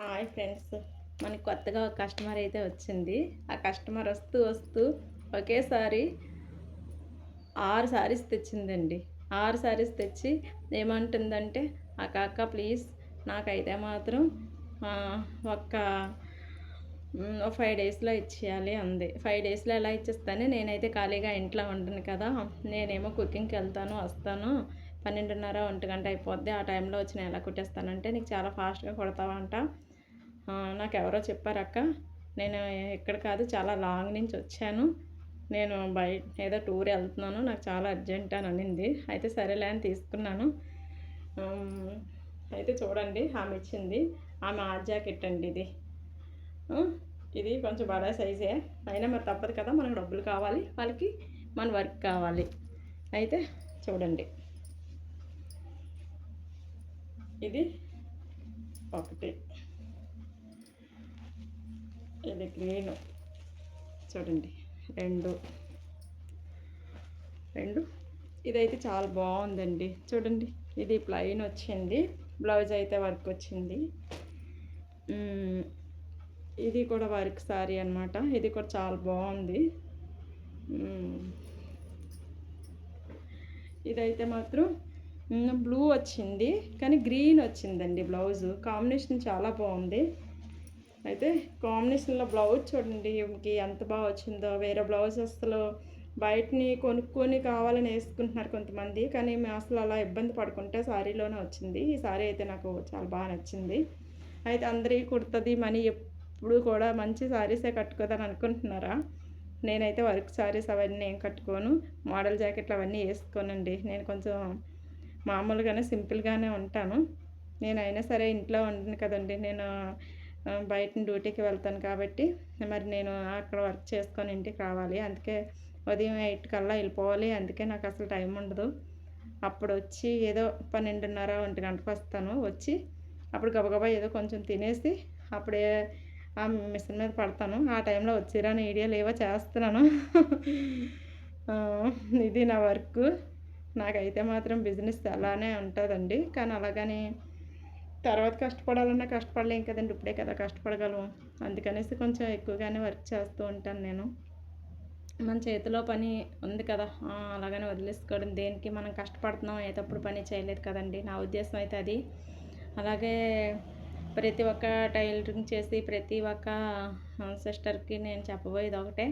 Hi friends, మనకి కొత్తగా ఒక కస్టమర్ అయితే వచ్చింది. ఆ కస్టమర్ వస్తూ వస్తూ ఒకేసారి 6 శారీస్ తెచ్చిందండి. 6 శారీస్ తెచ్చి ఏమంటుందంటే, అక్క ప్లీజ్ నాకైతే మాత్రం ఒక్క 5 డేస్‌లో ఇచ్చేయాలి అంది. 5 డేస్‌లో ఎలా ఇచ్చేస్తాను, నేనైతే ఖాళీగా ఇంట్లో ఉండను కదా, నేనేమో కుకింగ్కి వెళ్తాను వస్తాను, 12:30 1 గంట అయిపోద్ది. ఆ టైంలో వచ్చి నేను ఎలా కుట్టేస్తానంటే, నీకు చాలా ఫాస్ట్గా కుడతావంట, నాకెవరో చెప్పారక్క, నేను ఇక్కడ కాదు చాలా లాంగ్ నుంచి వచ్చాను, నేను బయట ఏదో టూర్ వెళ్తున్నాను, నాకు చాలా అర్జెంట్ అని అనింది. అయితే సరేలే అని తీసుకున్నాను. అయితే చూడండి, ఆమె ఇచ్చింది, ఆమె ఆర్ట్ జాకెట్ అండి ఇది. ఇది కొంచెం బడా సైజే, అయినా మరి తప్పదు కదా, మనకు డబ్బులు కావాలి, వాళ్ళకి మన వర్క్ కావాలి. అయితే చూడండి, ఇది ఒకటి, ఇది గ్రీను చూడండి, రెండు ఇదైతే చాలా బాగుందండి. చూడండి, ఇది ప్లెయిన్ వచ్చింది, బ్లౌజ్ అయితే వర్క్ వచ్చింది. ఇది కూడా వర్క్ సారీ అనమాట. ఇది కూడా చాలా బాగుంది. ఇదైతే మాత్రం బ్లూ వచ్చింది కానీ గ్రీన్ వచ్చిందండి. బ్లౌజు కాంబినేషన్ చాలా బాగుంది. అయితే కాంబినేషన్లో బ్లౌజ్ చూడండి ఇంకి ఎంత బాగా వచ్చిందో. వేరే బ్లౌజ్ అసలు బయటని కొనుక్కొని కావాలని వేసుకుంటున్నారు కొంతమంది, కానీ మేము అసలు అలా ఇబ్బంది పడుకుంటే శారీలోనే వచ్చింది. ఈ శారీ అయితే నాకు చాలా బాగా నచ్చింది. అయితే అందరికీ కుడుతుంది మనీ, ఎప్పుడు కూడా మంచి శారీసే కట్టుకోదని అనుకుంటున్నారా? నేనైతే వర్క్ శారీస్ అవన్నీ ఏం కట్టుకోను, మోడల్ జాకెట్లు అవన్నీ వేసుకోనండి. నేను కొంచెం మామూలుగానే సింపుల్గానే ఉంటాను. నేనైనా సరే ఇంట్లో ఉండను కదండి, నేను బయట డ్యూటీకి వెళ్తాను కాబట్టి మరి నేను అక్కడ వర్క్ చేసుకొని ఇంటికి రావాలి. అందుకే ఉదయం 8 కల్లా వెళ్ళిపోవాలి. అందుకే నాకు అసలు టైం ఉండదు. అప్పుడు వచ్చి ఏదో 12:30 1 గంటకు వస్తాను. వచ్చి అప్పుడు గబగబా ఏదో కొంచెం తినేసి అప్పుడే ఆ మిషన్ మీద పడతాను. ఆ టైంలో వచ్చిరాని వీడియోలు ఏవో చేస్తున్నాను. ఇది నా వర్క్. నాకైతే మాత్రం బిజినెస్ అలానే ఉంటుందండి, కానీ అలాగని తర్వాత కష్టపడాలన్నా కష్టపడలేం కదండి, ఇప్పుడే కదా కష్టపడగలం. అందుకనేసి కొంచెం ఎక్కువగానే వర్క్ చేస్తూ ఉంటాను నేను. మన చేతిలో పని ఉంది కదా, అలాగనే వదిలేసుకోవడం దేనికి, మనం కష్టపడుతున్నాం అయ్యేటప్పుడు పని చేయలేదు కదండి, నా ఉద్దేశం అయితే అది. అలాగే ప్రతి ఒక్క టైలరింగ్ చేసి ప్రతి ఒక్క సిస్టర్కి నేను చెప్పబోయేది ఒకటే,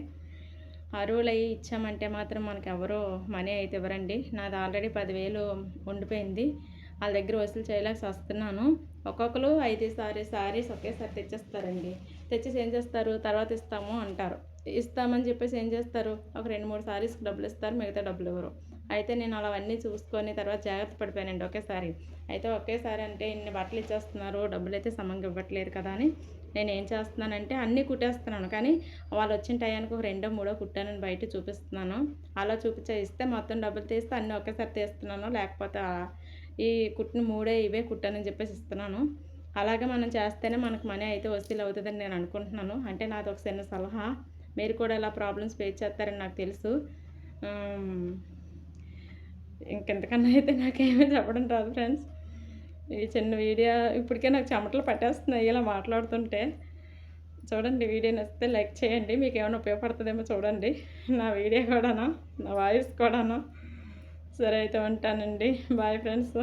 అరువులయ్యి ఇచ్చామంటే మాత్రం మనకు ఎవరో మనీ అయితే ఇవ్వరండి. నాది ఆల్రెడీ 10,000 ఉండిపోయింది, వాళ్ళ దగ్గర వసూలు చేయలేక వస్తున్నాను. ఒక్కొక్కరు 5 శారీస్ ఒకేసారి తెచ్చేస్తారండి. తెచ్చేసి ఏం చేస్తారు, తర్వాత ఇస్తాము అంటారు. ఇస్తామని చెప్పేసి ఏం చేస్తారు, ఒక 2-3 శారీస్కి డబ్బులు ఇస్తారు, మిగతా డబ్బులు ఇవ్వరు. అయితే నేను అవన్నీ చూసుకొని తర్వాత జాగ్రత్త పడిపోయానండి ఒకేసారి. అయితే ఒకేసారి అంటే ఇన్ని బట్టలు ఇచ్చేస్తున్నారు, డబ్బులు అయితే సమంగా ఇవ్వట్లేదు కదా అని నేను ఏం చేస్తున్నానంటే అన్నీ కుట్టేస్తున్నాను. కానీ వాళ్ళు వచ్చిన టయానికి ఒక 2 3 కుట్టానని బయట చూపిస్తున్నాను. అలా ఇస్తే మొత్తం డబ్బులు తీస్తే అన్నీ ఒకేసారి తీస్తున్నాను, లేకపోతే ఈ కుట్టిన 3 ఇవే కుట్టానని చెప్పేసి ఇస్తున్నాను. అలాగే మనం చేస్తేనే మనకు మనీ అయితే వసూలు అవుతుందని నేను అనుకుంటున్నాను. అంటే నాది ఒక చిన్న సలహా, మీరు కూడా ఇలా ప్రాబ్లమ్స్ ఫేస్ చేస్తారని నాకు తెలుసు. ఇంకెంతకన్నా అయితే నాకేమీ చెప్పడం రాదు ఫ్రెండ్స్. ఈ చిన్న వీడియో ఇప్పటికే నాకు చెమటలు పట్టేస్తున్నాయి ఇలా మాట్లాడుతుంటే. చూడండి, వీడియో నచ్చితే లైక్ చేయండి, మీకు ఏమైనా ఉపయోగపడుతుందేమో చూడండి. నా వీడియో కూడాను, నా వాయిస్ కూడాను. సరే అయితే ఉంటానండి, బాయ్ ఫ్రెండ్స్.